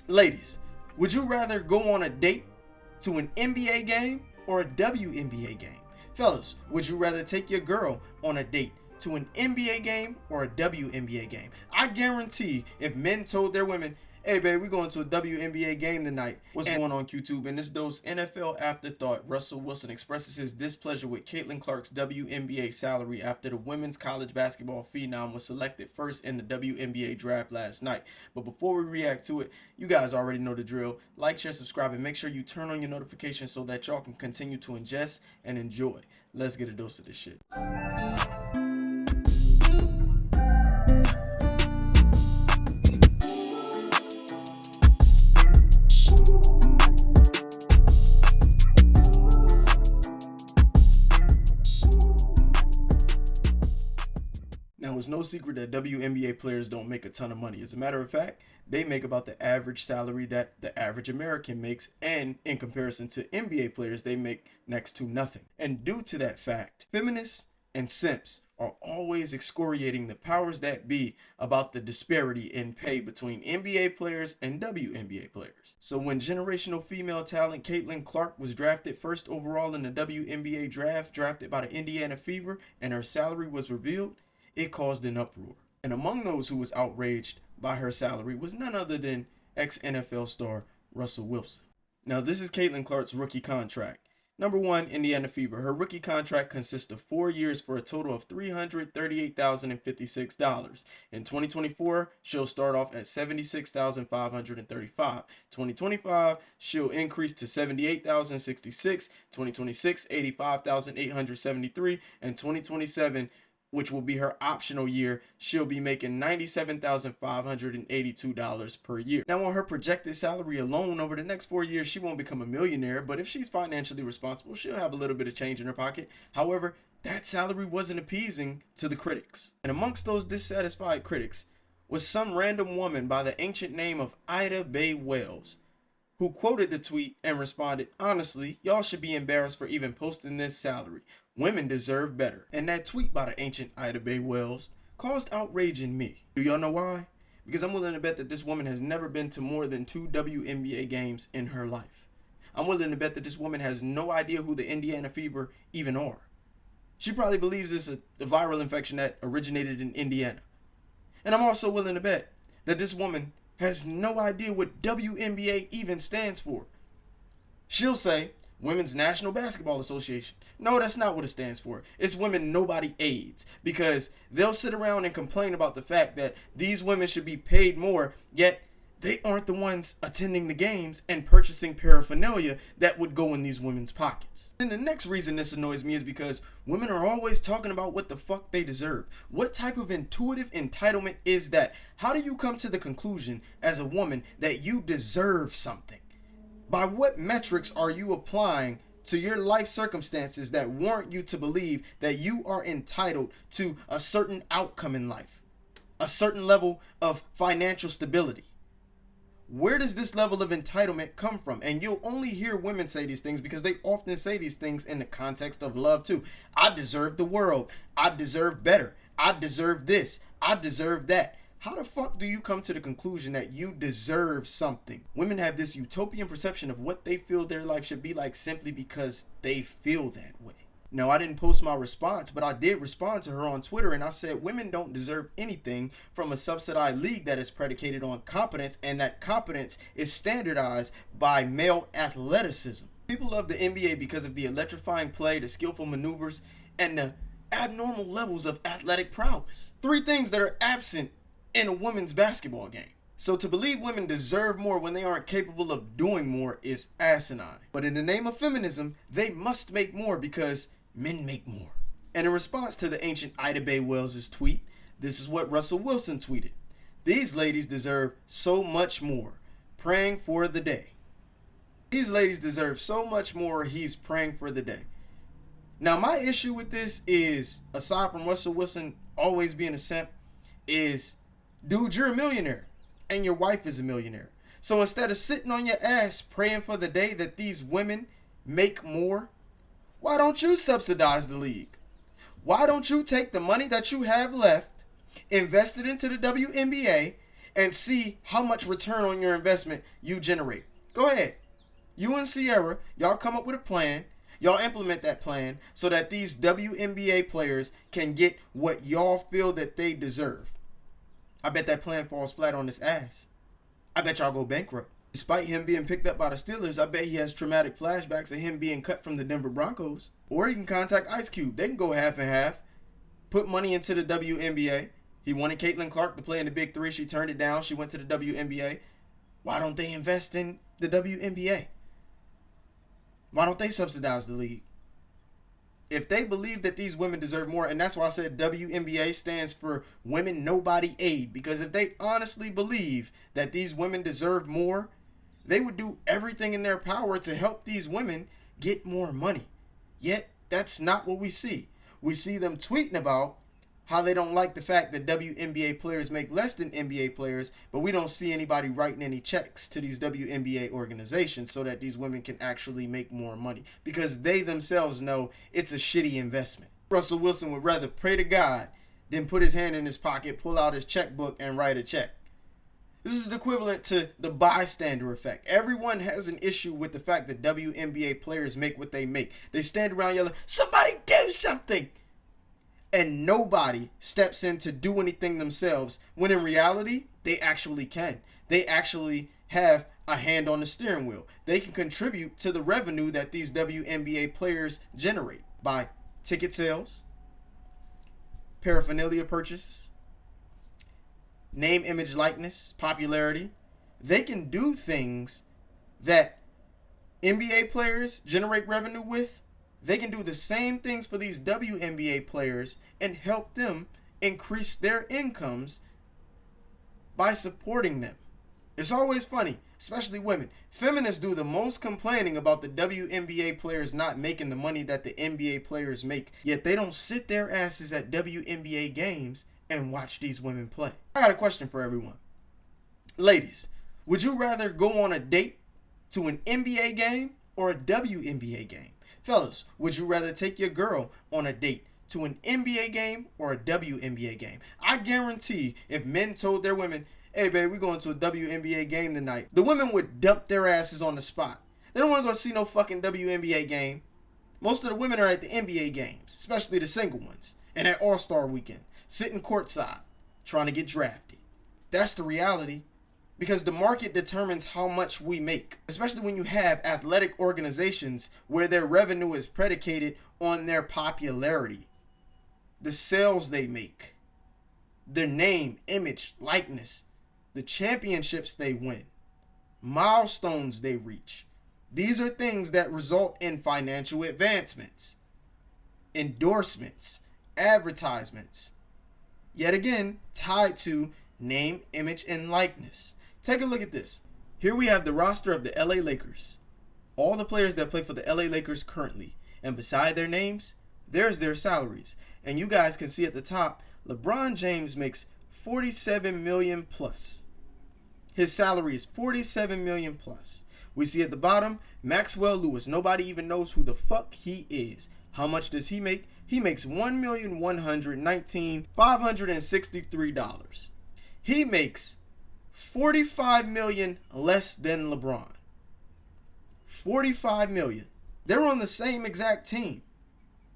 Ladies, would you rather go on a date to an NBA game or a WNBA game? Fellas, would you rather take your girl on a date to an NBA game or a WNBA game? I guarantee if men told their women, hey babe, we're going to a WNBA game tonight. What's going on, QTube? In this dose, NFL Afterthought, Russell Wilson expresses his displeasure with Caitlyn Clark's WNBA salary after the women's college basketball phenom was selected first in the WNBA draft last night. But before we react to it, you guys already know the drill. Like, share, subscribe, and make sure you turn on your notifications so that y'all can continue to ingest and enjoy. Let's get a dose of this shit. Now, it's no secret that WNBA players don't make a ton of money. As a matter of fact, they make about the average salary that the average American makes, and in comparison to NBA players, they make next to nothing. And due to that fact, feminists and simps are always excoriating the powers that be about the disparity in pay between NBA players and WNBA players. So when generational female talent Caitlyn Clark was drafted first overall in the WNBA draft, drafted by the Indiana Fever, and her salary was revealed, it caused an uproar. And among those who was outraged by her salary was none other than ex-NFL star Russell Wilson. Now, this is Caitlyn Clark's rookie contract. Number one, Indiana Fever. Her rookie contract consists of 4 years for a total of $338,056. In 2024, she'll start off at $76,535. 2025, she'll increase to $78,066. 2026, $85,873. And 2027, which will be her optional year, she'll be making $97,582 per year. Now, on her projected salary alone over the next 4 years, she won't become a millionaire, but if she's financially responsible, she'll have a little bit of change in her pocket. However, that salary wasn't appeasing to the critics. And amongst those dissatisfied critics was some random woman by the ancient name of Ida Bay Wells, who quoted the tweet and responded, "Honestly, y'all should be embarrassed for even posting this salary. Women deserve better." And that tweet by the ancient Ida Bay Wells caused outrage in me. Do y'all know why? Because I'm willing to bet that this woman has never been to more than 2 WNBA games in her life. I'm willing to bet that this woman has no idea who the Indiana Fever even are. She probably believes it's a viral infection that originated in Indiana. And I'm also willing to bet that this woman has no idea what WNBA even stands for. She'll say, Women's National Basketball Association. No, that's not what it stands for. It's Women Nobody AIDS. Because they'll sit around and complain about the fact that these women should be paid more, yet they aren't the ones attending the games and purchasing paraphernalia that would go in these women's pockets. And the next reason this annoys me is because women are always talking about what the fuck they deserve. What type of intuitive entitlement is that? How do you come to the conclusion as a woman that you deserve something? By what metrics are you applying to your life circumstances that warrant you to believe that you are entitled to a certain outcome in life, a certain level of financial stability? Where does this level of entitlement come from? And you'll only hear women say these things because they often say these things in the context of love too. I deserve the world. I deserve better. I deserve this. I deserve that. How the fuck do you come to the conclusion that you deserve something? Women have this utopian perception of what they feel their life should be like simply because they feel that way. Now, I didn't post my response, but I did respond to her on Twitter, and I said women don't deserve anything from a subsidized league that is predicated on competence, and that competence is standardized by male athleticism. People love the NBA because of the electrifying play, the skillful maneuvers, and the abnormal levels of athletic prowess. 3 things that are absent in a women's basketball game. So to believe women deserve more when they aren't capable of doing more is asinine. But in the name of feminism, they must make more because men make more. And in response to the ancient Ida Bay Wells' tweet, this is what Russell Wilson tweeted. These ladies deserve so much more. Praying for the day. These ladies deserve so much more. He's praying for the day. Now, my issue with this is, aside from Russell Wilson always being a simp, is, dude, you're a millionaire and your wife is a millionaire. So instead of sitting on your ass praying for the day that these women make more, why don't you subsidize the league? Why don't you take the money that you have left, invest it into the WNBA, and see how much return on your investment you generate. Go ahead. You and Sierra, y'all come up with a plan. Y'all implement that plan so that these WNBA players can get what y'all feel that they deserve. I bet that plan falls flat on his ass. I bet y'all go bankrupt. Despite him being picked up by the Steelers, I bet he has traumatic flashbacks of him being cut from the Denver Broncos. Or he can contact Ice Cube. They can go half and half. Put money into the WNBA. He wanted Caitlyn Clark to play in the Big Three. She turned it down. She went to the WNBA. Why don't they invest in the WNBA? Why don't they subsidize the league? If they believe that these women deserve more, and that's why I said WNBA stands for Women Nobody Aid, because if they honestly believe that these women deserve more, they would do everything in their power to help these women get more money. Yet, that's not what we see. We see them tweeting about how they don't like the fact that WNBA players make less than NBA players, but we don't see anybody writing any checks to these WNBA organizations so that these women can actually make more money, because they themselves know it's a shitty investment. Russell Wilson would rather pray to God than put his hand in his pocket, pull out his checkbook, and write a check. This is the equivalent to the bystander effect. Everyone has an issue with the fact that WNBA players make what they make. They stand around yelling, "Somebody do something!" And nobody steps in to do anything themselves, when in reality, they actually can. They actually have a hand on the steering wheel. They can contribute to the revenue that these WNBA players generate by ticket sales, paraphernalia purchases, name, image, likeness, popularity. They can do things that NBA players generate revenue with. They can do the same things for these WNBA players and help them increase their incomes by supporting them. It's always funny, especially women. Feminists do the most complaining about the WNBA players not making the money that the NBA players make, yet they don't sit their asses at WNBA games and watch these women play. I got a question for everyone. Ladies, would you rather go on a date to an NBA game or a WNBA game? Fellas, would you rather take your girl on a date to an NBA game or a WNBA game? I guarantee if men told their women, "Hey babe, we're going to a WNBA game tonight," the women would dump their asses on the spot. They don't want to go see no fucking WNBA game. Most of the women are at the NBA games, especially the single ones, and at All-Star Weekend, sitting courtside, trying to get drafted. That's the reality. Because the market determines how much we make, especially when you have athletic organizations where their revenue is predicated on their popularity, the sales they make, their name, image, likeness, the championships they win, milestones they reach. These are things that result in financial advancements, endorsements, advertisements, yet again tied to name, image, and likeness. Take a look at this. Here we have the roster of the LA Lakers. All the players that play for the LA Lakers currently. And beside their names, there's their salaries. And you guys can see at the top, LeBron James makes $47 million plus. His salary is $47 million plus. We see at the bottom, Maxwell Lewis. Nobody even knows who the fuck he is. How much does he make? He makes $1,119,563. He makes $45 million less than LeBron. $45 million. They're on the same exact team.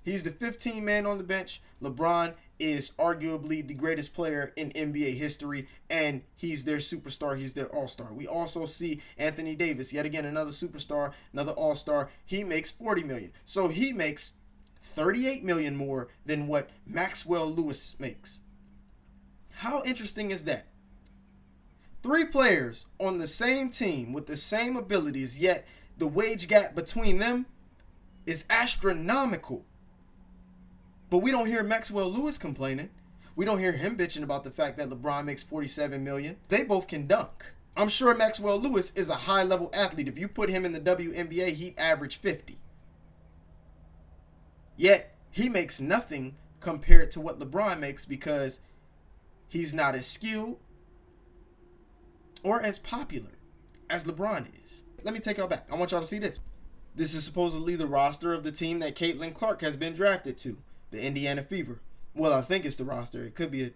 He's the 15th man on the bench. LeBron is arguably the greatest player in NBA history, and he's their superstar. He's their all-star. We also see Anthony Davis, yet again another superstar, another all-star. He makes $40 million. So he makes $38 million more than what Maxwell Lewis makes. How interesting is that? 3 players on the same team with the same abilities, yet the wage gap between them is astronomical. But we don't hear Maxwell Lewis complaining. We don't hear him bitching about the fact that LeBron makes $47 million. They both can dunk. I'm sure Maxwell Lewis is a high-level athlete. If you put him in the WNBA, he'd average 50. Yet, he makes nothing compared to what LeBron makes because he's not as skilled or as popular as LeBron is. Let me take y'all back. I want y'all to see this. This is supposedly the roster of the team that Caitlyn Clark has been drafted to, the Indiana Fever. Well, I think it's the roster. It could be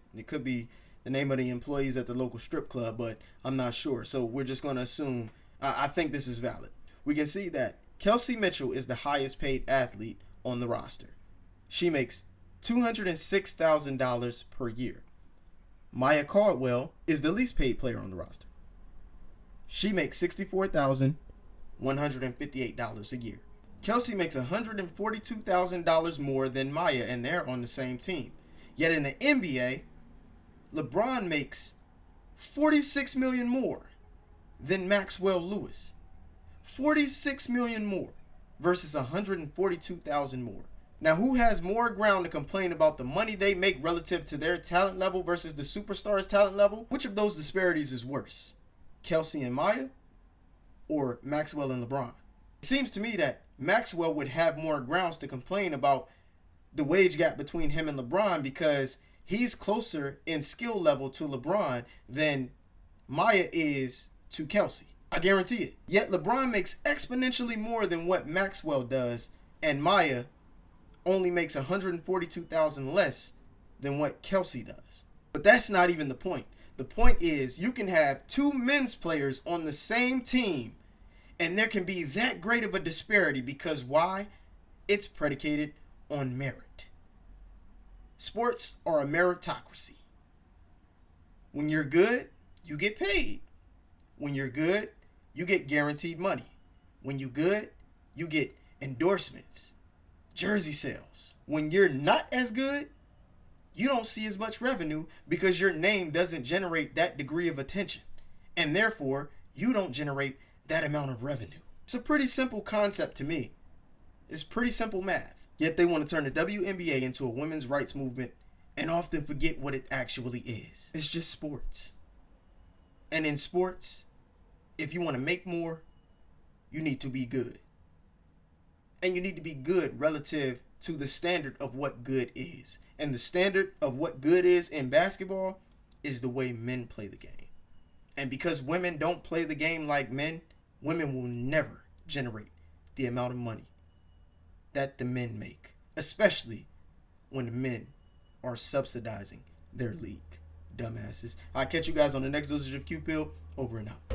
the name of the employees at the local strip club, but I'm not sure. So we're just going to assume, I think this is valid. We can see that Kelsey Mitchell is the highest paid athlete on the roster. She makes $206,000 per year. Maya Caldwell is the least paid player on the roster. She makes $64,158 a year. Kelsey makes $142,000 more than Maya, and they're on the same team. Yet in the NBA, LeBron makes $46 million more than Maxwell Lewis. $46 million more versus $142,000 more. Now, who has more ground to complain about the money they make relative to their talent level versus the superstars' talent level? Which of those disparities is worse? Kelsey and Maya or Maxwell and LeBron? It seems to me that Maxwell would have more grounds to complain about the wage gap between him and LeBron because he's closer in skill level to LeBron than Maya is to Kelsey. I guarantee it. Yet LeBron makes exponentially more than what Maxwell does, and Maya only makes $142,000 less than what Kelsey does. But that's not even the point. The point is you can have two men's players on the same team and there can be that great of a disparity because why? It's predicated on merit. Sports are a meritocracy. When you're good, you get paid. When you're good, you get guaranteed money. When you're good, you get endorsements, jersey sales. When you're not as good, you don't see as much revenue because your name doesn't generate that degree of attention. And therefore, you don't generate that amount of revenue. It's a pretty simple concept to me. It's pretty simple math. Yet they want to turn the WNBA into a women's rights movement and often forget what it actually is. It's just sports. And in sports, if you want to make more, you need to be good. And you need to be good relative to the standard of what good is. And the standard of what good is in basketball is the way men play the game. And because women don't play the game like men, women will never generate the amount of money that the men make, especially when the men are subsidizing their league. Dumbasses. I'll catch you guys on the next dosage of Q-Pill. Over and out.